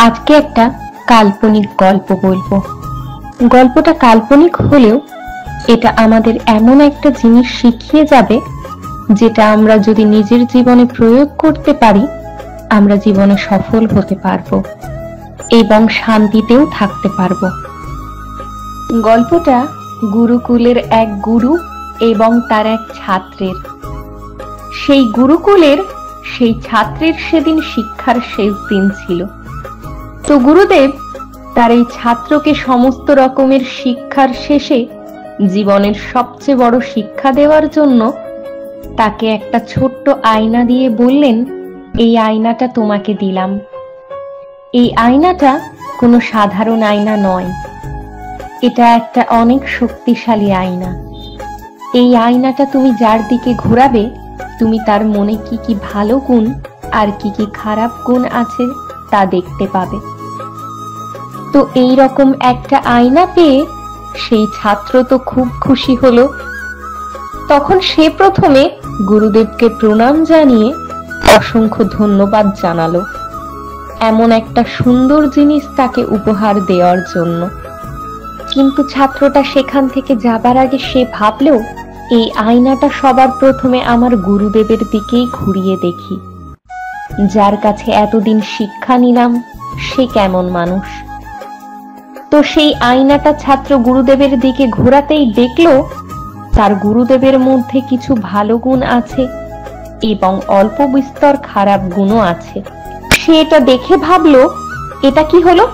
আজকে একটা কাল্পনিক গল্প বলবো। গল্পটা কাল্পনিক হলেও এটা আমাদের এমন একটা জিনিস শিখিয়ে যাবে যেটা আমরা যদি নিজের জীবনে প্রয়োগ করতে পারি আমরা জীবনে সফল হতে পারবো এবং শান্তিতেও থাকতে পারবো। গল্পটা গুরুকুলের এক গুরু এবং তার এক ছাত্রের। সেই গুরুকুলের সেই ছাত্রের সেদিন শিক্ষার শেষ দিন ছিল। তো গুরুদেব তার এই ছাত্রকে সমস্ত রকমের শিক্ষার শেষে জীবনের সবচেয়ে বড় শিক্ষা দেওয়ার জন্য তাকে একটা ছোট্ট আয়না দিয়ে বললেন, এই আয়নাটা তোমাকে দিলাম। এই আয়নাটা কোনো সাধারণ আয়না নয়, এটা একটা অনেক শক্তিশালী আয়না। এই আয়নাটা তুমি যার দিকে ঘোরাবে তুমি তার মনে কি কি ভালো গুণ আর কি কি খারাপ গুণ আছে তা দেখতে পাবে। তো এই রকম একটা আয়না পেয়ে সেই ছাত্র তো খুব খুশি হলো। তখন সে প্রথমে গুরুদেবকে প্রণাম জানিয়ে অসংখ্য ধন্যবাদ জানালো এমন একটা সুন্দর জিনিস তাকে উপহার দেওয়ার জন্য। কিন্তু ছাত্রটা সেখান থেকে যাবার আগে সে ভাবলো, এই আয়নাটা সবার প্রথমে আমার গুরুদেবের দিকেই ঘুরিয়ে দেখি। যার কাছে এতদিন শিক্ষা নিলাম সে কেমন মানুষ। তো সেই আয়নাটা ছাত্র গুরুদেবের দিকে ঘোরাতেই দেখলো তার গুরুদেবের মধ্যে কিছু ভালো গুণ আছে এবং অল্প বিস্তর খারাপ গুণও আছে। সে এটা দেখে ভাবলো, এটা কি হলো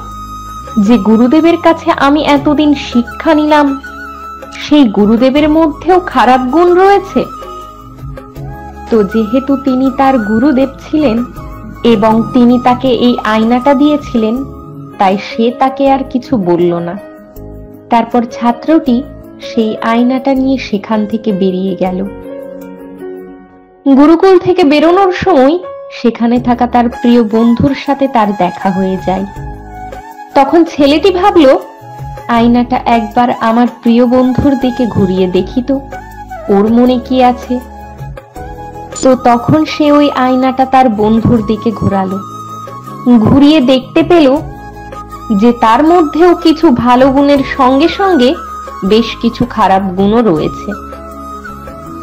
যে গুরুদেবের কাছে আমি এতদিন শিক্ষা নিলাম সেই গুরুদেবের মধ্যেও খারাপ গুণ রয়েছে। তো যেহেতু তিনি তার গুরুদেব ছিলেন এবং তিনি তাকে এই আয়নাটা দিয়েছিলেন তাই সে তাকে আর কিছু বলল না। তারপর ছাত্রটি সেই আয়নাটা নিয়ে সেখান থেকে বেরিয়ে গেল। গুরুকুল থেকে বেরোনোর সময় সেখানে থাকা তার প্রিয় বন্ধুর সাথে তার দেখা হয়ে যায়। তখন ছেলেটি ভাবলো, আয়নাটা একবার আমার প্রিয় বন্ধুর দিকে ঘুরিয়ে দেখি তো ওর মনে কি আছে। তো তখন সে ওই আয়নাটা তার বন্ধুর দিকে ঘোরালো। ঘুরিয়ে দেখতে পেল যে তার মধ্যেও কিছু ভালো গুণের সঙ্গে সঙ্গে বেশ কিছু খারাপ গুণও রয়েছে।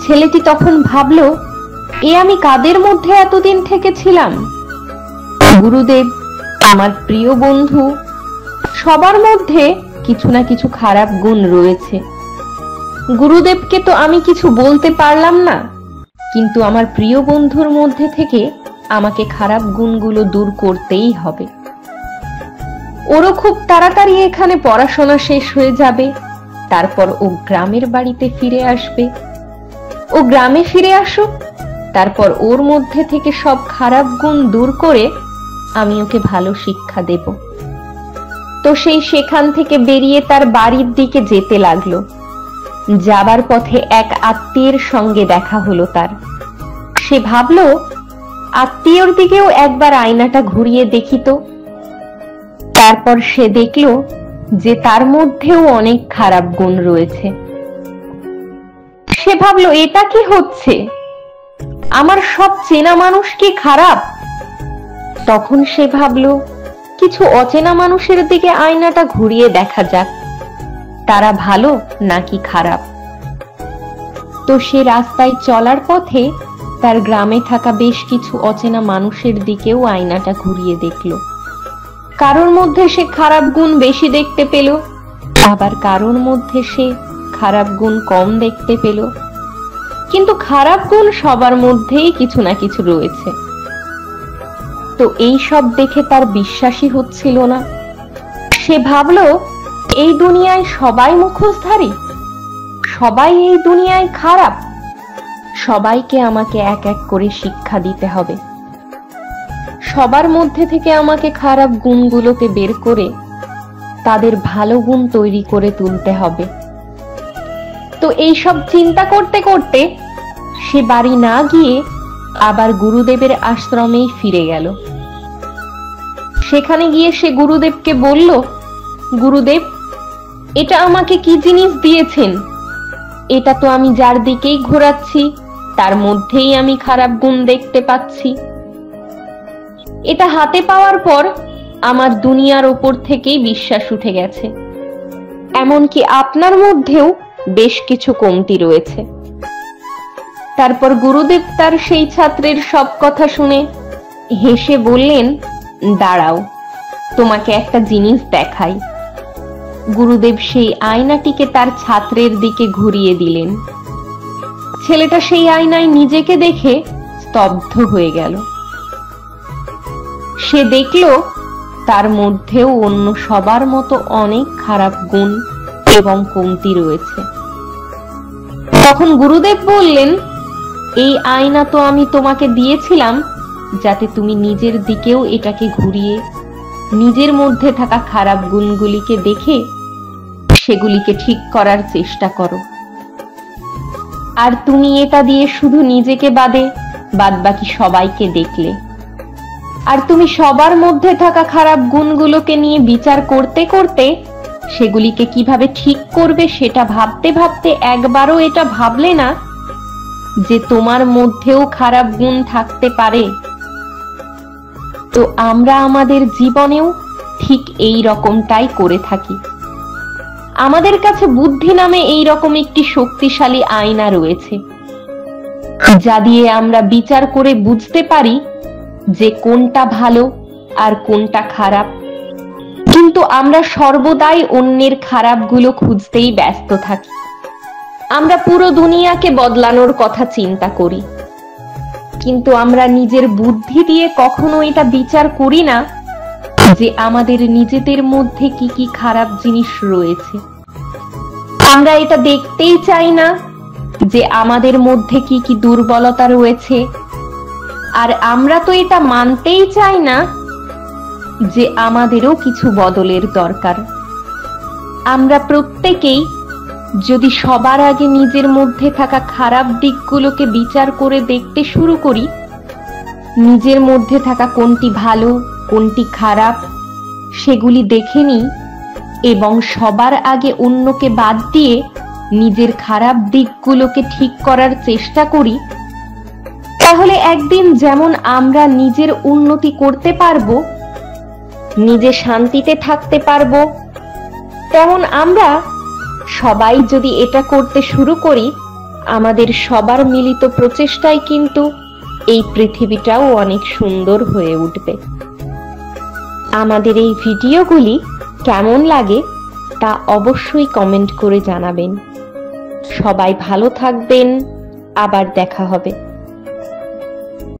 ছেলেটি তখন ভাবলো, এ আমি কাদের মধ্যে এতদিন থেকে ছিলাম? গুরুদেব, আমার প্রিয় বন্ধু, সবার মধ্যে কিছু না কিছু খারাপ গুণ রয়েছে। গুরুদেবকে তো আমি কিছু বলতে পারলাম না, কিন্তু আমার প্রিয় বন্ধুর মধ্যে থেকে আমাকে খারাপ গুণগুলো দূর করতেই হবে। ওরও খুব তাড়াতাড়ি এখানে পড়াশোনা শেষ হয়ে যাবে, তারপর ও গ্রামের বাড়িতে ফিরে আসবে। ও গ্রামে ফিরে আসুক, তারপর ওর মধ্যে থেকে সব খারাপ গুণ দূর করে আমি ওকে ভালো শিক্ষা দেব। তো সেই সেখান থেকে বেরিয়ে তার বাড়ির দিকে যেতে লাগলো। যাবার পথে এক আত্মীয়ের সঙ্গে দেখা হলো তার। সে ভাবলো, আত্মীয়র দিকেও একবার আয়নাটা ঘুরিয়ে দেখি তো। তারপর সে দেখলো যে তার মধ্যেও অনেক খারাপ গুণ রয়েছে। সে ভাবলো, এটা কি হচ্ছে? আমার সব চেনা মানুষ কি খারাপ? তখন সে ভাবলো, কিছু অচেনা মানুষের দিকে আয়নাটা ঘুরিয়ে দেখা যাক, তারা ভালো নাকি খারাপ। তো সে রাস্তায় চলার পথে তার গ্রামে থাকা বেশ কিছু অচেনা মানুষের দিকেও আয়নাটা ঘুরিয়ে দেখলো। কারোর মধ্যে সে খারাপ গুণ বেশি দেখতে পেল, আবার কারোর মধ্যে সে খারাপ গুণ কম দেখতে পেল। কিন্তু খারাপ গুণ সবার মধ্যেই কিছু না কিছু রয়েছে। তো এই সব দেখে তার বিশ্বাসই হচ্ছিল না। সে ভাবলো, এই দুনিয়ায় সবাই মুখোশধারী, সবাই এই দুনিয়ায় খারাপ, সবাইকে আমাকে এক এক করে শিক্ষা দিতে হবে। সবার মধ্যে থেকে আমাকে খারাপ গুণগুলোকে বের করে তাদের ভালো গুণ তৈরি করে তুলতে হবে। তো এই সব চিন্তা করতে করতে সে বাড়ি না গিয়ে আবার গুরুদেবের আশ্রমেই ফিরে গেল। সেখানে গিয়ে সে গুরুদেবকে বলল, গুরুদেব, এটা আমাকে কি জিনিস দিয়েছেন? এটা তো আমি যার দিকেই ঘোরাচ্ছি তার মধ্যেই আমি খারাপ গুণ দেখতে পাচ্ছি। এটা হাতে পাওয়ার পর আমার দুনিয়ার ওপর থেকেই বিশ্বাস উঠে গেছে। এমনকি আপনার মধ্যেও বেশ কিছু কমতি রয়েছে। তারপর গুরুদেব তার সেই ছাত্রের সব কথা শুনে হেসে বললেন, দাঁড়াও, তোমাকে একটা জিনিস দেখাই। গুরুদেব সেই আয়নাটিকে তার ছাত্রের দিকে ঘুরিয়ে দিলেন। ছেলেটা সেই আয়নায় নিজেকে দেখে স্তব্ধ হয়ে গেল। সে দেখল তার মধ্যেও অন্য সবার মতো অনেক খারাপ গুণ এবং কমতি রয়েছে। তখন গুরুদেব বললেন, এই আয়না তো আমি তোমাকে দিয়েছিলাম যাতে তুমি নিজের দিকেও এটাকে ঘুরিয়ে নিজের মধ্যে থাকা খারাপ গুণগুলিকে দেখে সেগুলিকে ঠিক করার চেষ্টা করো। আর তুমি এটা দিয়ে শুধু নিজেকে বাদবাকি সবাইকে দেখলে। আর তুমি সবার মধ্যে থাকা খারাপ গুণগুলোকে নিয়ে বিচার করতে করতে সেগুলিকে কিভাবে ঠিক করবে সেটা ভাবতে ভাবতে একবারও এটা ভাবলে না যে তোমার মধ্যেও খারাপ গুণ থাকতে পারে। তো আমরা আমাদের জীবনেও ঠিক এই রকমটাই করে থাকি। আমাদের কাছে বুদ্ধি নামে এই রকম একটি শক্তিশালী আয়না রয়েছে, যা দিয়ে আমরা বিচার করে বুঝতে পারি যে কোনটা ভালো আর কোনটা খারাপ। কিন্তু আমরা সর্বদাই অন্যের খারাপগুলো খুঁজতেই ব্যস্ত থাকি। আমরা পুরো দুনিয়াকে বদলানোর কথা চিন্তা করি, কিন্তু আমরা নিজের বুদ্ধি দিয়ে কখনো এটা বিচার করি না যে আমাদের নিজেদের মধ্যে কি কি খারাপ জিনিস রয়েছে। আমরা এটা দেখতেই চাই না যে আমাদের মধ্যে কি কি দুর্বলতা রয়েছে। আর আমরা তো এটা মানতেই চাই না যে আমাদেরও কিছু বদলের দরকার। আমরা প্রত্যেকেই যদি সবার আগে নিজের মধ্যে থাকা খারাপ দিকগুলোকে বিচার করে দেখতে শুরু করি, নিজের মধ্যে থাকা কোনটি ভালো কোনটি খারাপ সেগুলি দেখে নিই এবং সবার আগে অন্যকে বাদ দিয়ে নিজের খারাপ দিকগুলোকে ঠিক করার চেষ্টা করি, তাহলে একদিন যেমন আমরা নিজের উন্নতি করতে পারবো, নিজে শান্তিতে থাকতে পারবো, তেমন আমরা সবাই যদি এটা করতে শুরু করি, আমাদের সবার মিলিত প্রচেষ্টায় কিন্তু এই পৃথিবীটাও অনেক সুন্দর হয়ে উঠবে। আমাদের এই ভিডিওগুলি কেমন লাগে তা অবশ্যই কমেন্ট করে জানাবেন। সবাই ভালো থাকবেন, আবার দেখা হবে।